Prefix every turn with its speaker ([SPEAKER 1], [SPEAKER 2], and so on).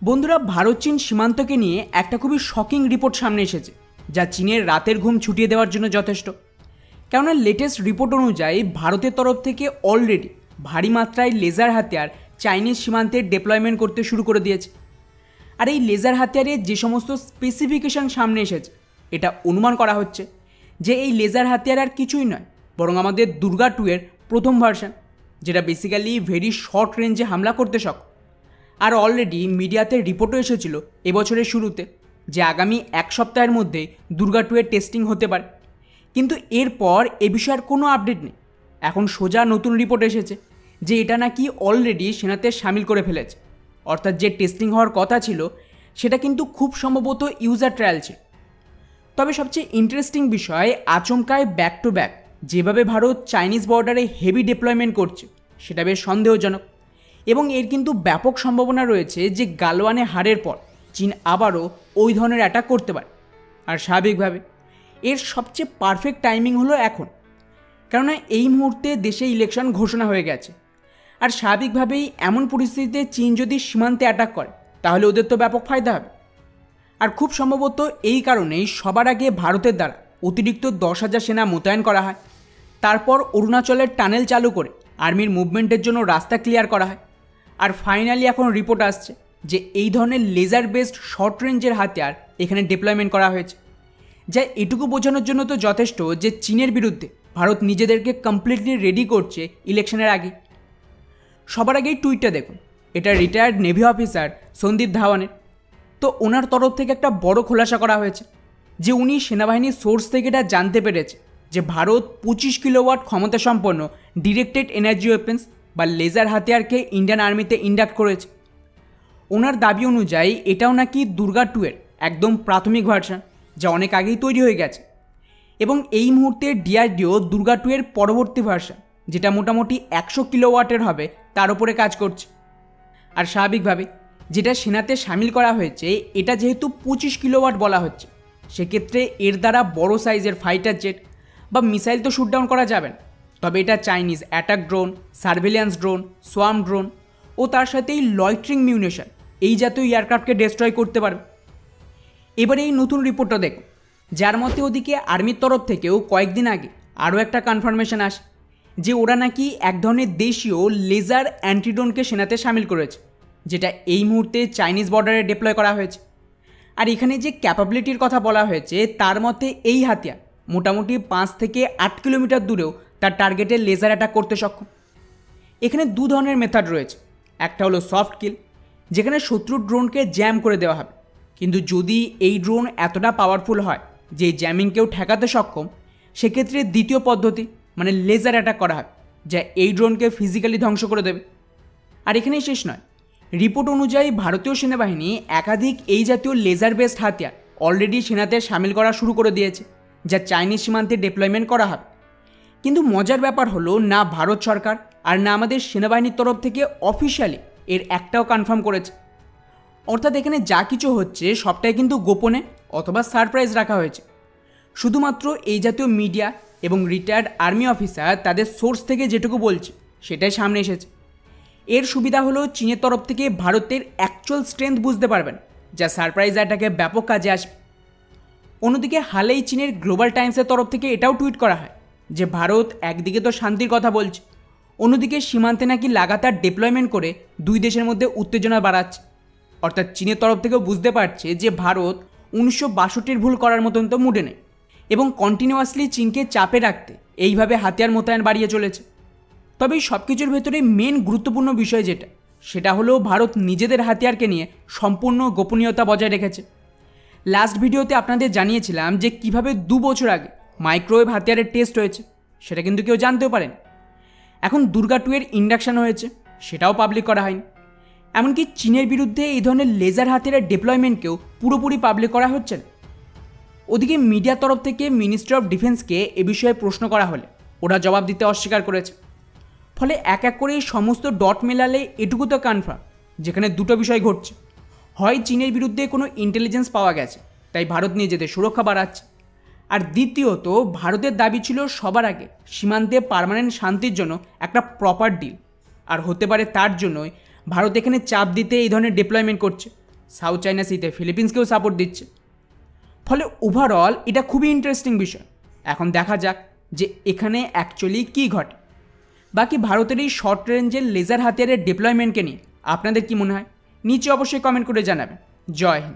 [SPEAKER 1] বন্ধুরা, ভারত চীন সীমান্তকে নিয়ে একটা খুবই শকিং রিপোর্ট সামনে এসেছে, যা চীনের রাতের ঘুম ছুটিয়ে দেওয়ার জন্য যথেষ্ট। কেননা লেটেস্ট রিপোর্ট অনুযায়ী ভারতের তরফ থেকে অলরেডি ভারী মাত্রায় লেজার হাতিয়ার চাইনিজ সীমান্তে ডিপ্লয়মেন্ট করতে শুরু করে দিয়েছে। আর এই লেজার হাতিয়ারের যে সমস্ত স্পেসিফিকেশান সামনে এসেছে, এটা অনুমান করা হচ্ছে যে এই লেজার হাতিয়ার আর কিছুই নয়, বরং আমাদের দুর্গা 2 এর প্রথম ভার্সন, যেটা বেসিক্যালি ভেরি শর্ট রেঞ্জে হামলা করতে সক্ষম। আর অলরেডি মিডিয়াতে রিপোর্টও এসেছিল এবছরের শুরুতে যে আগামী এক সপ্তাহের মধ্যে দুর্গা 2 এর টেস্টিং হতে পারে। কিন্তু এরপর এ বিষয়ের কোনো আপডেট নেই। এখন সোজা নতুন রিপোর্ট এসেছে যে এটা নাকি অলরেডি সেনাতে সামিল করে ফেলেছে, অর্থাৎ যে টেস্টিং হওয়ার কথা ছিল সেটা কিন্তু খুব সম্ভবত ইউজার ট্রায়াল ছিল। তবে সবচেয়ে ইন্টারেস্টিং বিষয়, আচমকায় ব্যাক টু ব্যাক যেভাবে ভারত চাইনিজ বর্ডারে হেভি ডিপ্লয়মেন্ট করছে সেটা বেশ সন্দেহজনক, এবং এর কিন্তু ব্যাপক সম্ভাবনা রয়েছে যে গালওয়ানে হারের পর চীন আবারও ওই ধরনের অ্যাটাক করতে পারে। আর স্বাভাবিকভাবে এর সবচেয়ে পারফেক্ট টাইমিং হলো এখন, কেননা এই মুহূর্তে দেশে ইলেকশন ঘোষণা হয়ে গেছে। আর স্বাভাবিকভাবেই এমন পরিস্থিতিতে চীন যদি সীমান্তে অ্যাটাক করে তাহলে ওদের তো ব্যাপক ফায়দা হবে। আর খুব সম্ভবত এই কারণেই সবার আগে ভারতের দ্বারা অতিরিক্ত 10,000 সেনা মোতায়েন করা হয়, তারপর অরুণাচলের টানেল চালু করে আর্মির মুভমেন্টের জন্য রাস্তা ক্লিয়ার করা হয়। আর ফাইনালি এখন রিপোর্ট আসছে যে এই ধরনের লেজার বেসড শর্ট রেঞ্জের হাতিয়ার এখানে ডিপ্লয়মেন্ট করা হয়েছে, যা এটুকু বোঝানোর জন্য তো যথেষ্ট যে চীনের বিরুদ্ধে ভারত নিজেদেরকে কমপ্লিটলি রেডি করছে ইলেকশনের আগে। সবার আগেই টুইটটা দেখুন, এটা রিটায়ার্ড নেভি অফিসার সন্দীপ ধাওয়ানের। তো ওনার তরফ থেকে একটা বড় খোলাসা করা হয়েছে যে উনি সেনাবাহিনীর সোর্স থেকে এটা জানতে পেরেছে যে ভারত 25 কিলোওয়াট ক্ষমতা সম্পন্ন ডিরেক্টেড এনার্জি ওয়েপেন্স বা লেজার হাতিয়ারকে ইন্ডিয়ান আর্মিতে ইন্ডাক্ট করেছে। ওনার দাবি অনুযায়ী এটাও নাকি দুর্গা 2 এর একদম প্রাথমিক ভার্সন, যা অনেক আগেই তৈরি হয়ে গেছে, এবং এই মুহূর্তে ডিআরডিও দুর্গা 2 এর পরবর্তী ভার্সন, যেটা মোটামুটি 100 কিলোওয়াটের হবে, তার উপরে কাজ করছে। আর স্বাভাবিকভাবে যেটা সেনাতে সামিল করা হয়েছে এটা যেহেতু 25 কিলোওয়াট বলা হচ্ছে, সেক্ষেত্রে এর দ্বারা বড় সাইজের ফাইটার জেট বা মিসাইল তো শুটডাউন করা যাবে না, তবে এটা Chinese attack drone, surveillance drone, swarm drone ও তার সাথেই লয়ট্রিং মিউনিশন এই জাতীয় এয়ারক্রাফটকে ডেস্ট্রয় করতে পারবে। এবারে এই নতুন রিপোর্টটা দেখুন, যার মতে ওদিকে আর্মির তরফ থেকেও কয়েকদিন আগে আরও একটা কনফার্মেশন আসে যে ওরা নাকি এক ধরনের দেশীয় লেজার অ্যান্টিড্রোনকে সেনাতে সামিল করেছে, যেটা এই মুহূর্তে চাইনিজ বর্ডারে ডিপ্লয় করা হয়েছে। আর এখানে যে ক্যাপাবিলিটির কথা বলা হয়েছে তার মতে এই হাতিয়ার মোটামুটি 5 থেকে 8 কিলোমিটার দূরেও তার টার্গেটে লেজার অ্যাটাক করতে সক্ষম। এখানে দু ধরনের মেথড রয়েছে, একটা হলো সফট কিল, যেখানে শত্রুর ড্রোনকে জ্যাম করে দেওয়া হবে, কিন্তু যদি এই ড্রোন এতটা পাওয়ারফুল হয় যে জ্যামিংকেও ঠেকাতে সক্ষম, সেক্ষেত্রে দ্বিতীয় পদ্ধতি মানে লেজার অ্যাটাক করা হয়, যা এই ড্রোনকে ফিজিক্যালি ধ্বংস করে দেবে। আর এখানেই শেষ নয়, রিপোর্ট অনুযায়ী ভারতীয় সেনাবাহিনী একাধিক এই জাতীয় লেজার বেসড হাতিয়ার অলরেডি সেনাতে সামিল করা শুরু করে দিয়েছে, যা চাইনিজ সীমান্তে ডিপ্লয়মেন্ট করা হবে। কিন্তু মজার ব্যাপার হলো, না ভারত সরকার আর না আমাদের সেনাবাহিনীর তরফ থেকে অফিসিয়ালি এর একটাও কনফার্ম করেছে। অর্থাৎ এখানে যা কিছু হচ্ছে সবটাই কিন্তু গোপনে অথবা সারপ্রাইজ রাখা হয়েছে। শুধুমাত্র এই জাতীয় মিডিয়া এবং রিটায়ার্ড আর্মি অফিসার তাদের সোর্স থেকে যেটুকু বলছে সেটাই সামনে এসেছে। এর সুবিধা হলো চীনের তরফ থেকে ভারতের অ্যাকচুয়াল স্ট্রেংথ বুঝতে পারবেন, যা সারপ্রাইজ অ্যাটাকে ব্যাপক কাজে আসবে। অন্যদিকে হালেই চীনের গ্লোবাল টাইমসের তরফ থেকে এটাও টুইট করা হয় যে ভারত একদিকে তো শান্তির কথা বলছে, অন্যদিকে সীমান্তে নাকি লাগাতার ডিপ্লয়মেন্ট করে দুই দেশের মধ্যে উত্তেজনা বাড়াচ্ছে। অর্থাৎ চীনের তরফ থেকেও বুঝতে পারছে যে ভারত 1962-র ভুল করার মতন তো মুডে নেই, এবং কন্টিনিউয়াসলি চীনকে চাপে রাখতে এইভাবে হাতিয়ার মোতায়েন বাড়িয়ে চলেছে। তবে এই সব কিছুর ভেতরে মেন গুরুত্বপূর্ণ বিষয় যেটা, সেটা হলো ভারত নিজেদের হাতিয়ারকে নিয়ে সম্পূর্ণ গোপনীয়তা বজায় রেখেছে। লাস্ট ভিডিওতে আপনাদের জানিয়েছিলাম যে কিভাবে 2 বছর আগে মাইক্রোওয়েভ হাতিয়ারের টেস্ট হয়েছে, সেটা কিন্তু কেউ জানতেও পারেন। এখন দুর্গা 2 এর ইন্ডাকশন হয়েছে, সেটাও পাবলিক করা হয়নি। এমনকি চীনের বিরুদ্ধে এই ধরনের লেজার হাতিয়ারের ডিপ্লয়মেন্টকেও পুরোপুরি পাবলিক করা হচ্ছে না। ওদিকে মিডিয়ার তরফ থেকে মিনিস্ট্রি অফ ডিফেন্সকে এ বিষয়ে প্রশ্ন করা হলে ওরা জবাব দিতে অস্বীকার করেছে। ফলে এক এক করে এই সমস্ত ডট মেলালে এটুকু তো কনফার্ম যেখানে দুটো বিষয় ঘটছে। হয় চীনের বিরুদ্ধে কোনো ইন্টেলিজেন্স পাওয়া গেছে, তাই ভারত নিজেদের সুরক্ষা বাড়াচ্ছে, আর দ্বিতীয়ত ভারতের দাবি ছিল সবার আগে সীমান্তে পার্মানেন্ট শান্তির জন্য একটা প্রপার ডিল, আর হতে পারে তার জন্যই ভারত এখানে চাপ দিতে এই ধরনের ডিপ্লয়মেন্ট করছে। সাউথ চায়না সিতে ফিলিপিন্সকেও সাপোর্ট দিচ্ছে। ফলে ওভারঅল এটা খুবই ইন্টারেস্টিং বিষয়। এখন দেখা যাক যে এখানে অ্যাকচুয়ালি কী ঘটে। বাকি ভারতের এই শর্ট রেঞ্জের লেজার হাতিয়ারের ডিপ্লয়মেন্টকে নিয়ে আপনাদের কি মনে হয় নিচে অবশ্যই কমেন্ট করে জানাবেন। জয় হিন্দ।